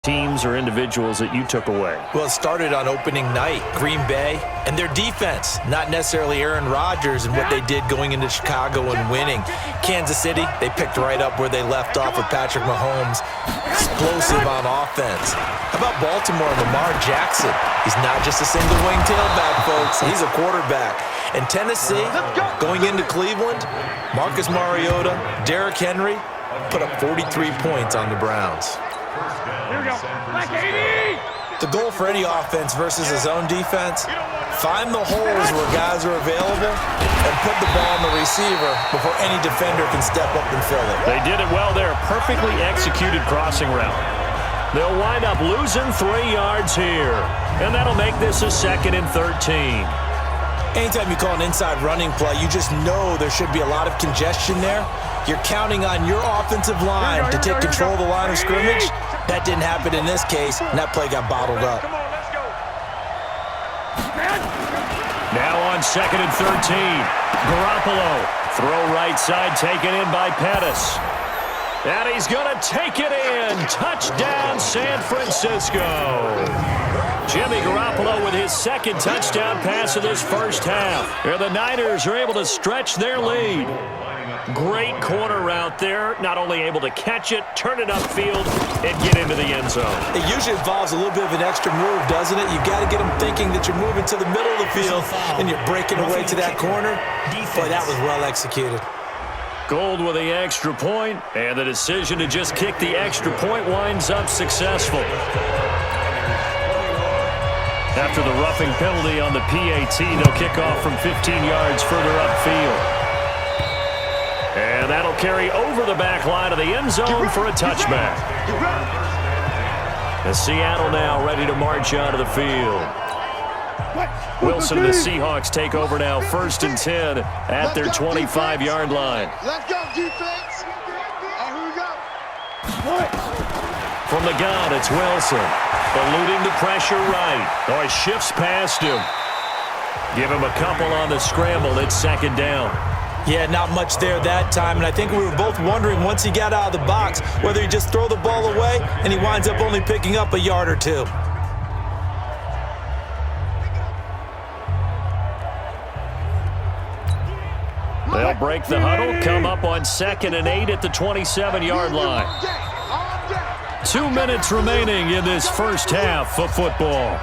teams or individuals that you took away? Well, it started on opening night, Green Bay, and their defense, not necessarily Aaron Rodgers and what they did going into Chicago and winning. Kansas City, they picked right up where they left off with Patrick Mahomes, explosive on offense. How about Baltimore and Lamar Jackson? He's not just a single-wing tailback, folks. He's a quarterback. And Tennessee, going into Cleveland, Marcus Mariota, Derrick Henry put up 43 points on the Browns. Here we go. Black 80! The goal for any offense versus a zone defense, find the holes where guys are available and put the ball on the receiver before any defender can step up and fill it. They did it well there. Perfectly executed crossing route. They'll wind up losing 3 yards here. And that'll make this a 2nd and 13. Anytime you call an inside running play, you just know there should be a lot of congestion there. You're counting on your offensive line to take control of the line of scrimmage. That didn't happen in this case, and that play got bottled up. Come on, let's go. Now on 2nd and 13. Garoppolo. Throw right side taken in by Pettis. And he's going to take it in. Touchdown, San Francisco. Jimmy Garoppolo with his 2nd touchdown pass of this first half. And the Niners are able to stretch their lead. Great corner route there. Not only able to catch it, turn it upfield, and get into the end zone. It usually involves a little bit of an extra move, doesn't it? You've got to get them thinking that you're moving to the middle of the field and you're breaking away to that corner. Boy, that was well executed. Gold with the extra point, and the decision to just kick the extra point winds up successful. After the roughing penalty on the PAT, they'll kick off from 15 yards further upfield. And that'll carry over the back line of the end zone for a touchback. And Seattle now ready to march out of the field. Wilson and the Seahawks take over now, 1st and 10 at their 25-yard line. Let's go, defense. Here we go. From the gun, it's Wilson. Eluding the pressure right. Oh, he shifts past him. Give him a couple on the scramble. It's 2nd down. Yeah, not much there that time, and I think we were both wondering once he got out of the box whether he just throw the ball away and he winds up only picking up a yard or 2. They'll break the huddle, come up on 2nd and 8 at the 27-yard line. 2 minutes remaining in this first half of football.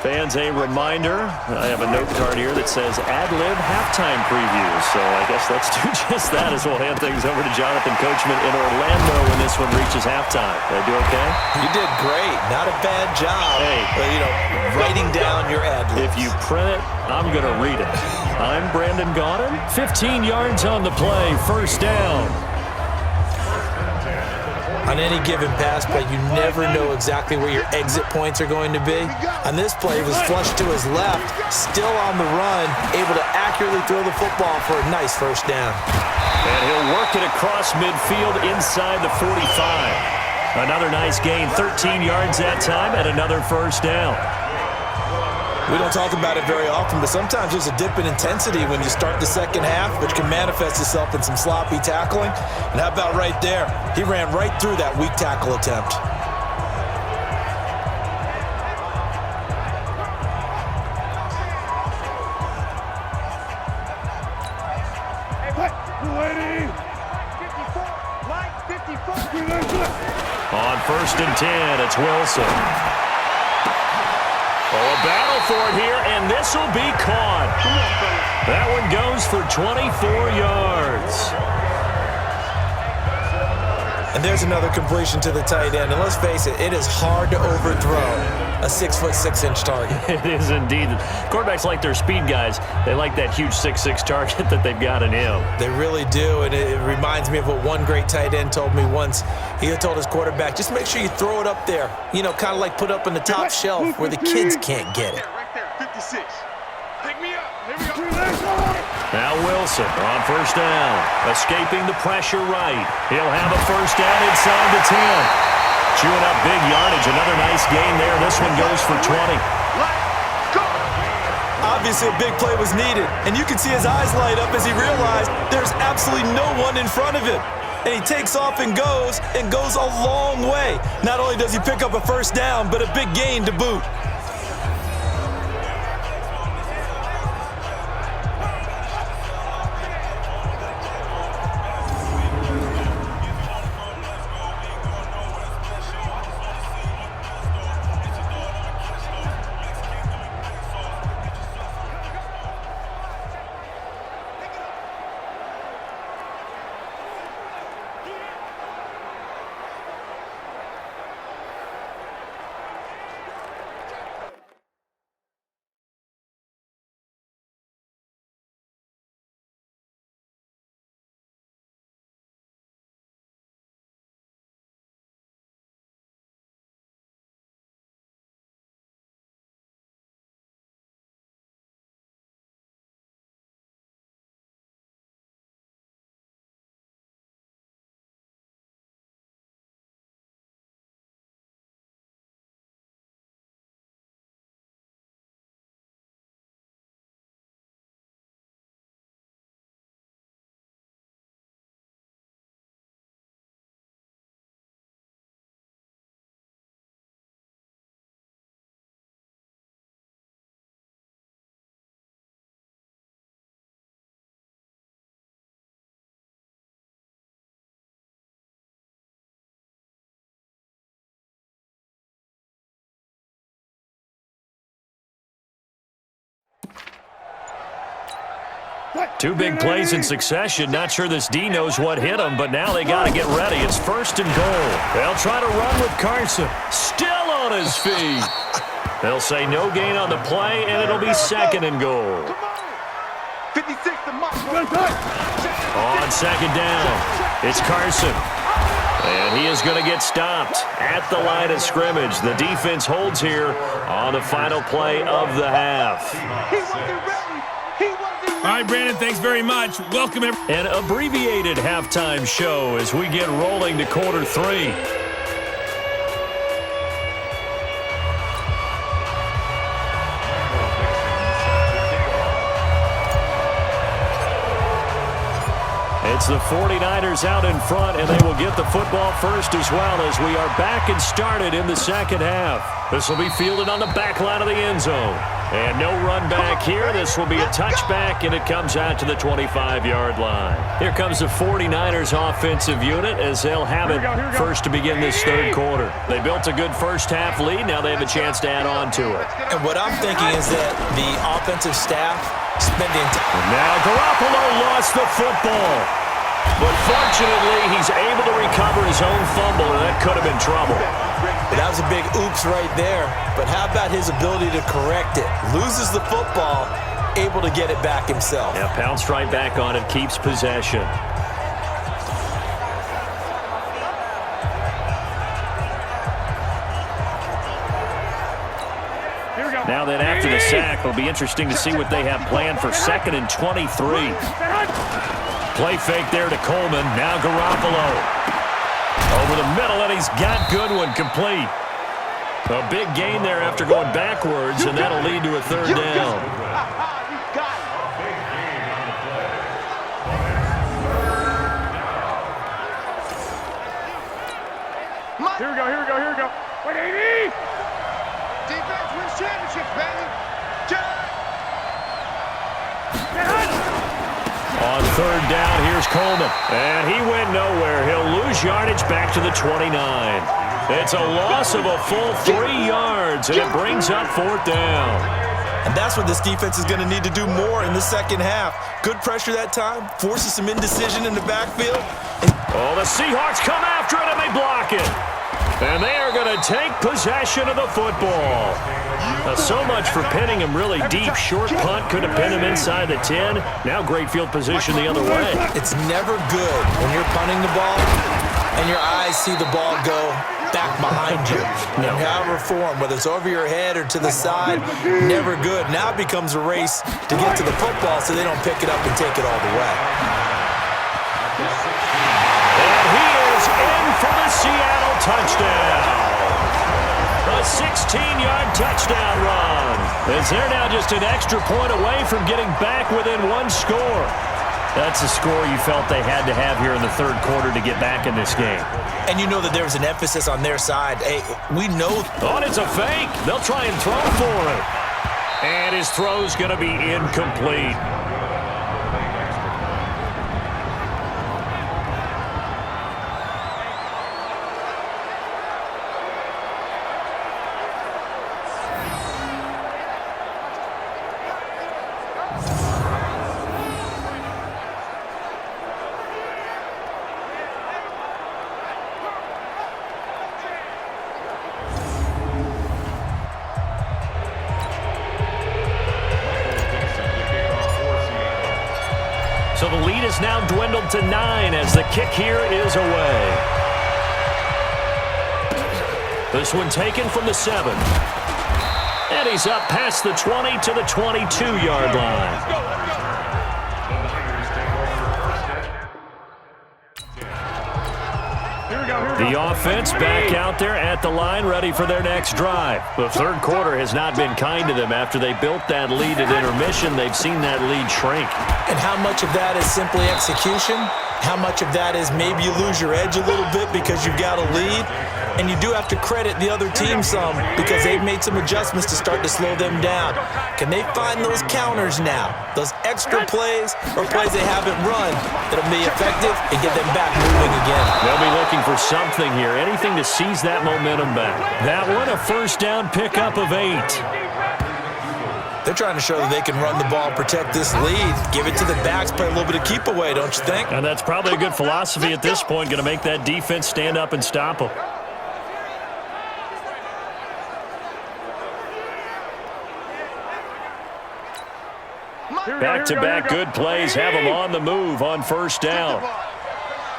Fans, a reminder, I have a note card here that says ad-lib halftime preview. So I guess let's do just that as we'll hand things over to Jonathan Coachman in Orlando when this one reaches halftime. Did I do okay? You did great. Not a bad job. Hey. But, writing down your ad-libs. If you print it, I'm going to read it. I'm Brandon Gaudin. 15 yards on the play, 1st down. On any given pass play, you never know exactly where your exit points are going to be. On this play, he was flushed to his left, still on the run, able to accurately throw the football for a nice 1st down. And he'll work it across midfield inside the 45. Another nice gain, 13 yards that time, and another 1st down. We don't talk about it very often, but sometimes there's a dip in intensity when you start the second half, which can manifest itself in some sloppy tackling. And how about right there? He ran right through that weak tackle attempt. On 1st and 10, it's Wilson. Oh, a battle for it here, and this will be caught. That one goes for 24 yards. And there's another completion to the tight end. And let's face it, it is hard to overthrow a 6'6" target. It is indeed. Quarterbacks like their speed guys. They like that huge 6'6" target that they've got in him. They really do, and it reminds me of what one great tight end told me once. He had told his quarterback, just make sure you throw it up there. Kind of like put up in the top shelf where the kids can't get it. Right there, 56. Pick me up. Here we go. Now Wilson on 1st down. Escaping the pressure right. He'll have a 1st down inside the 10. Chewing up big yardage. Another nice gain there. This one goes for 20. Let's go. Obviously, a big play was needed, and you can see his eyes light up as he realized there's absolutely no one in front of him. And he takes off and goes a long way. Not only does he pick up a first down, but a big gain to boot. Two big plays in succession. Not sure this D knows what hit him, but now they got to get ready. It's 1st and goal. They'll try to run with Carson. Still on his feet. They'll say no gain on the play, and it'll be 2nd and goal. 56 to Mike. On 2nd down, it's Carson. And he is going to get stopped at the line of scrimmage. The defense holds here on the final play of the half. He wasn't ready. All right, Brandon, thanks very much. Welcome, everyone. An abbreviated halftime show as we get rolling to quarter 3. It's the 49ers out in front, and they will get the football first as well as we are back and started in the second half. This will be fielded on the back line of the end zone. And no run back here. This will be a touchback, and it comes out to the 25-yard line. Here comes the 49ers offensive unit as they'll have it first to begin this third quarter. They built a good first-half lead. Now they have a chance to add on to it. And what I'm thinking is that the offensive staff spending time. Now Garoppolo lost the football. But fortunately, he's able to recover his own fumble, and that could have been trouble. That was a big oops right there. But how about his ability to correct it? Loses the football, able to get it back himself. Yeah, pounced right back on it, keeps possession. Now then, after the sack, it'll be interesting to see what they have planned for 2nd and 23. Play fake there to Coleman. Now Garoppolo. Over the middle, and he's got Goodwin complete. A big gain there after going backwards, and that'll lead to a 3rd down. Here we go. 180! Defense wins championships, baby! On 3rd down, here's Coleman. And he went nowhere. He'll lose yardage back to the 29. It's a loss of a full 3 yards, and it brings up 4th down. And that's what this defense is going to need to do more in the second half. Good pressure that time, forces some indecision in the backfield. Oh, the Seahawks come after it, and they block it. And they are going to take possession of the football. So much for pinning him really deep. Short punt could have pinned him inside the 10. Now great field position the other way. It's never good when you're punting the ball and your eyes see the ball go back behind you. In however form, whether it's over your head or to the side, never good. Now it becomes a race to get to the football so they don't pick it up and take it all the way. And he is in for the Seattle touchdown. A 16-yard touchdown run. As they're now just an extra point away from getting back within one score. That's a score you felt they had to have here in the third quarter to get back in this game. And you know that there was an emphasis on their side. Hey, we know. Oh, and it's a fake. They'll try and throw for it. And his throw's going to be incomplete. So the lead is now dwindled to 9 as the kick here is away. This one taken from the 7. And he's up past the 20 to the 22-yard line. The offense back out there at the line, ready for their next drive. The third quarter has not been kind to them. After they built that lead at intermission, they've seen that lead shrink. And how much of that is simply execution? How much of that is maybe you lose your edge a little bit because you've got a lead? And you do have to credit the other team some because they've made some adjustments to start to slow them down. Can they find those counters now? Those extra plays or plays they haven't run that'll be effective and get them back moving again? They'll be looking for something here, anything to seize that momentum back. That one, a first down pickup of 8. They're trying to show that they can run the ball, protect this lead, give it to the backs, play a little bit of keep away, don't you think? And that's probably a good philosophy at this point, going to make that defense stand up and stop them. Back-to-back good plays have them on the move on first down.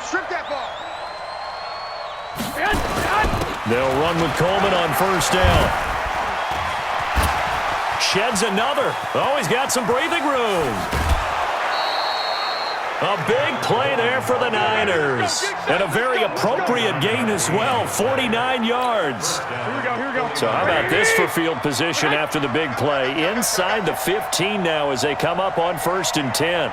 Strip that ball. They'll run with Coleman on first down. Sheds another. Oh, he's got some breathing room. A big play there for the Niners. And a very appropriate gain as well, 49 yards. Here we go. So how about this for field position after the big play? Inside the 15 now as they come up on 1st and 10.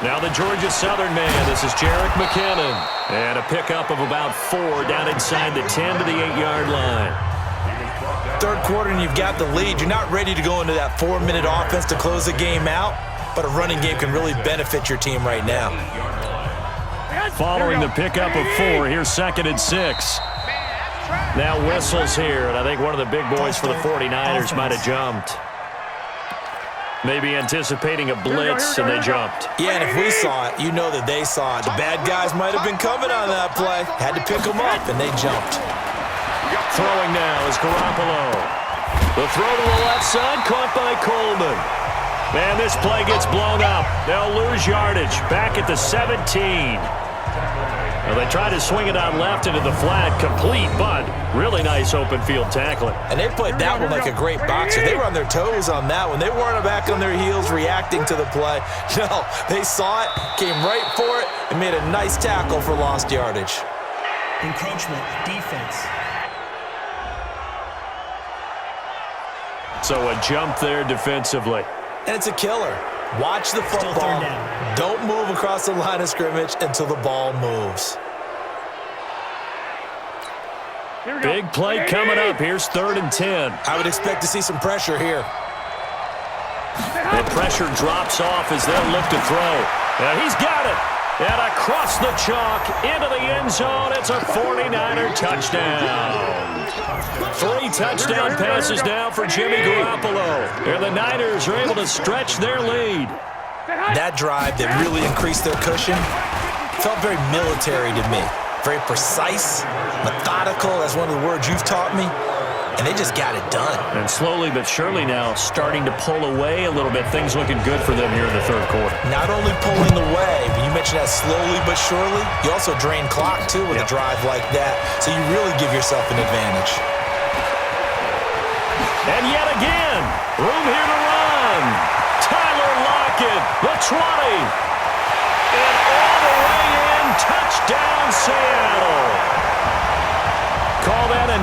Now the Georgia Southern man. This is Jerick McKinnon. And a pickup of about 4 down inside the 10 to the 8-yard line. Third quarter and you've got the lead. You're not ready to go into that 4-minute offense to close the game out, but a running game can really benefit your team right now. Following the pickup of 4, here's 2nd and 6. Now whistles here, and I think one of the big boys for the 49ers might have jumped. Maybe anticipating a blitz, and they jumped. Yeah, and if we saw it, you know that they saw it. The bad guys might have been coming on that play. Had to pick them up, and they jumped. Throwing now is Garoppolo. The throw to the left side, caught by Coleman. Man, this play gets blown up. They'll lose yardage. Back at the 17. Well, they tried to swing it out left into the flat, complete, but really nice open field tackling. And they played that one like a great boxer. They were on their toes on that one. They weren't back on their heels reacting to the play. No, they saw it, came right for it, and made a nice tackle for lost yardage. Encroachment, defense. So a jump there defensively. And it's a killer. Watch the football. Don't move across the line of scrimmage until the ball moves. Big play coming up. Here's 3rd and 10. I would expect to see some pressure here. The pressure drops off as they'll look to throw. Now he's got it. And across the chalk into the end zone. It's a 49er touchdown. 3 touchdown passes now for Jimmy Garoppolo. And the Niners are able to stretch their lead. That drive that really increased their cushion felt very military to me. Very precise, methodical. That's one of the words you've taught me. And they just got it done. And slowly but surely now starting to pull away a little bit. Things looking good for them here in the third quarter. Not only pulling away, but you mentioned that slowly but surely. You also drain clock, too, with a drive like that. So you really give yourself an advantage. And yet again, room here to run. Tyler Lockett, the 20. And all the way in, touchdown Seattle. Call that a